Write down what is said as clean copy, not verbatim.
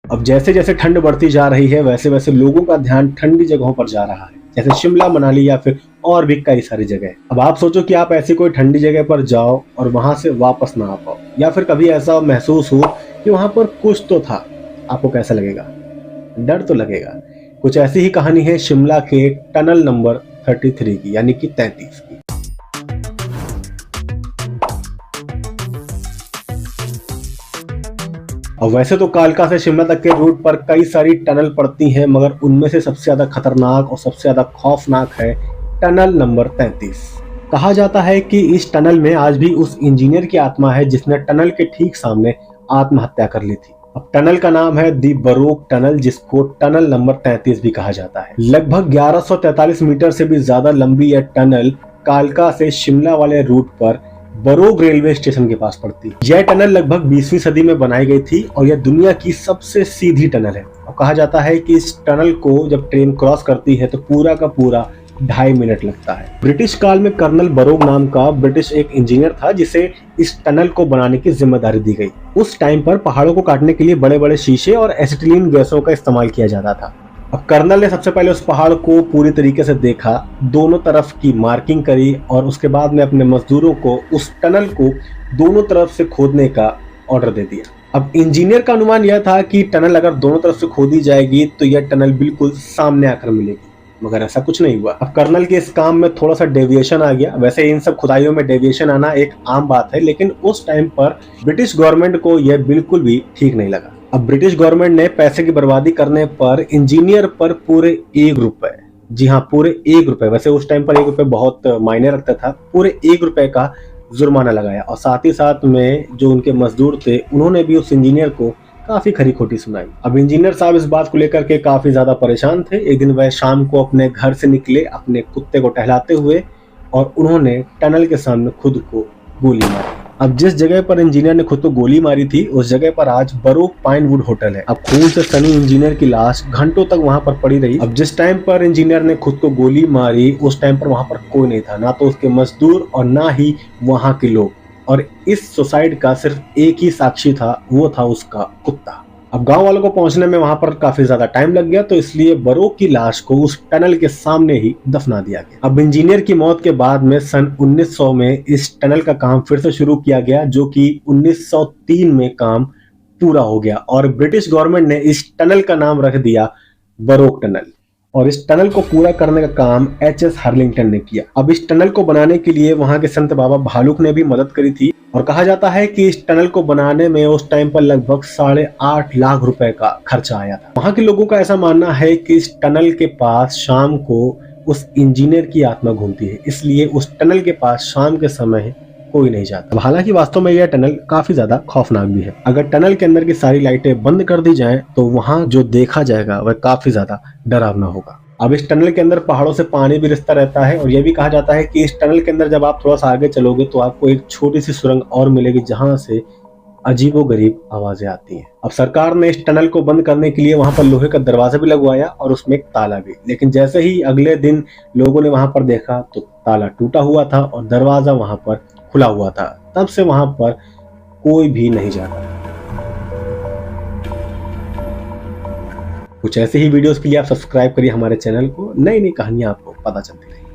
अब जैसे जैसे ठंड बढ़ती जा रही है वैसे वैसे लोगों का ध्यान ठंडी जगहों पर जा रहा है, जैसे शिमला, मनाली या फिर और भी कई सारी जगह। अब आप सोचो कि आप ऐसी कोई ठंडी जगह पर जाओ और वहां से वापस ना आ पाओ, या फिर कभी ऐसा महसूस हो कि वहां पर कुछ तो था। आपको कैसा लगेगा? डर तो लगेगा। कुछ ऐसी ही कहानी है शिमला के टनल नंबर 33 की, यानी कि 33 की। और वैसे तो कालका से शिमला तक के रूट पर कई सारी टनल पड़ती हैं, मगर उनमें से सबसे ज्यादा खतरनाक और सबसे ज्यादा खौफनाक है टनल नंबर 33। कहा जाता है कि इस टनल में आज भी उस इंजीनियर की आत्मा है जिसने टनल के ठीक सामने आत्महत्या कर ली थी। अब टनल का नाम है दी बरोक टनल, जिसको टनल नंबर 33 भी कहा जाता है। लगभग 1143 मीटर से भी ज्यादा लंबी यह टनल कालका से शिमला वाले रूट पर बरोग रेलवे स्टेशन के पास पड़ती। यह टनल लगभग 20वीं सदी में बनाई गई थी और यह दुनिया की सबसे सीधी टनल है। और कहा जाता है कि इस टनल को जब ट्रेन क्रॉस करती है तो पूरा का पूरा 2.5 मिनट लगता है। ब्रिटिश काल में कर्नल बरोग नाम का ब्रिटिश एक इंजीनियर था जिसे इस टनल को बनाने की जिम्मेदारी दी गई। उस टाइम पर पहाड़ों को काटने के लिए बड़े बड़े शीशे और एसिटिलीन गैसों का इस्तेमाल किया जाता था। अब कर्नल ने सबसे पहले उस पहाड़ को पूरी तरीके से देखा, दोनों तरफ की मार्किंग करी और उसके बाद में अपने मजदूरों को उस टनल को दोनों तरफ से खोदने का ऑर्डर दे दिया। अब इंजीनियर का अनुमान यह था कि टनल अगर दोनों तरफ से खोदी जाएगी तो यह टनल बिल्कुल सामने आकर मिलेगी, मगर ऐसा कुछ नहीं हुआ। अब कर्नल के इस काम में थोड़ा सा डेविएशन आ गया। वैसे इन सब खुदाइयों में डेविएशन आना एक आम बात है, लेकिन उस टाइम पर ब्रिटिश गवर्नमेंट को यह बिल्कुल भी ठीक नहीं लगा। अब ब्रिटिश गवर्नमेंट ने पैसे की बर्बादी करने पर इंजीनियर पर पूरे 1 रुपए, जी हाँ पूरे 1 रुपए, वैसे उस टाइम पर 1 रुपए बहुत मायने रखता था, पूरे 1 रुपए का जुर्माना लगाया। और साथ ही साथ में जो उनके मजदूर थे उन्होंने भी उस इंजीनियर को काफी खरी खोटी सुनाई। अब इंजीनियर साहब इस बात को लेकर के काफी ज्यादा परेशान थे। एक दिन वह शाम को अपने घर से निकले अपने कुत्ते को टहलाते हुए और उन्होंने टनल के सामने खुद को गोली मारी। अब जिस जगह पर इंजीनियर ने खुद को गोली मारी थी उस जगह पर आज बरोक पाइनवुड होटल है। अब खून से सनी इंजीनियर की लाश घंटों तक वहां पर पड़ी रही। अब जिस टाइम पर इंजीनियर ने खुद को गोली मारी उस टाइम पर वहां पर कोई नहीं था, ना तो उसके मजदूर और ना ही वहां के लोग। और इस सुसाइड का सिर्फ एक ही साक्षी था, वो था उसका कुत्ता। अब गांव वालों को पहुंचने में वहां पर काफी ज्यादा टाइम लग गया, तो इसलिए बरोक की लाश को उस टनल के सामने ही दफना दिया गया। अब इंजीनियर की मौत के बाद में सन 1900 में इस टनल का काम फिर से शुरू किया गया, जो कि 1903 में काम पूरा हो गया और ब्रिटिश गवर्नमेंट ने इस टनल का नाम रख दिया बरोक टनल। और इस टनल को पूरा करने का काम एच.एस. हार्लिंगटन ने किया। अब इस टनल को बनाने के लिए वहां के संत बाबा भालुक ने भी मदद करी थी और कहा जाता है कि इस टनल को बनाने में उस टाइम पर लगभग 8.5 लाख रुपए का खर्चा आया था। वहां के लोगों का ऐसा मानना है कि इस टनल के पास शाम को उस इंजीनियर की आत्मा घूमती है, इसलिए उस टनल के पास शाम के समय कोई नहीं जाता। हालांकि वास्तव में यह टनल काफी ज्यादा खौफनाक भी है। अगर टनल के अंदर की सारी लाइटें बंद कर दी जाएं तो वहां जो देखा जाएगा वह काफी ज्यादा डरावना होगा। अब इस टनल के अंदर पहाड़ों से पानी भी रिसता रहता है और यह भी कहा जाता है कि इस टनल के अंदर जब आप थोड़ा सा आगे चलोगे तो आपको एक छोटी सी सुरंग और मिलेगी जहां से अजीबोगरीब आवाजें आती हैं। अब सरकार ने इस टनल को बंद करने के लिए वहां पर लोहे का दरवाजा भी लगवाया और उसमें एक ताला भी, लेकिन जैसे ही अगले दिन लोगों ने वहां पर देखा तो ताला टूटा हुआ था और दरवाजा वहां पर खुला हुआ था। तब से वहां पर कोई भी नहीं जाता। कुछ ऐसे ही वीडियोस के लिए आप सब्सक्राइब करिए हमारे चैनल को, नई नई कहानियां आपको पता चलती रहेंगी।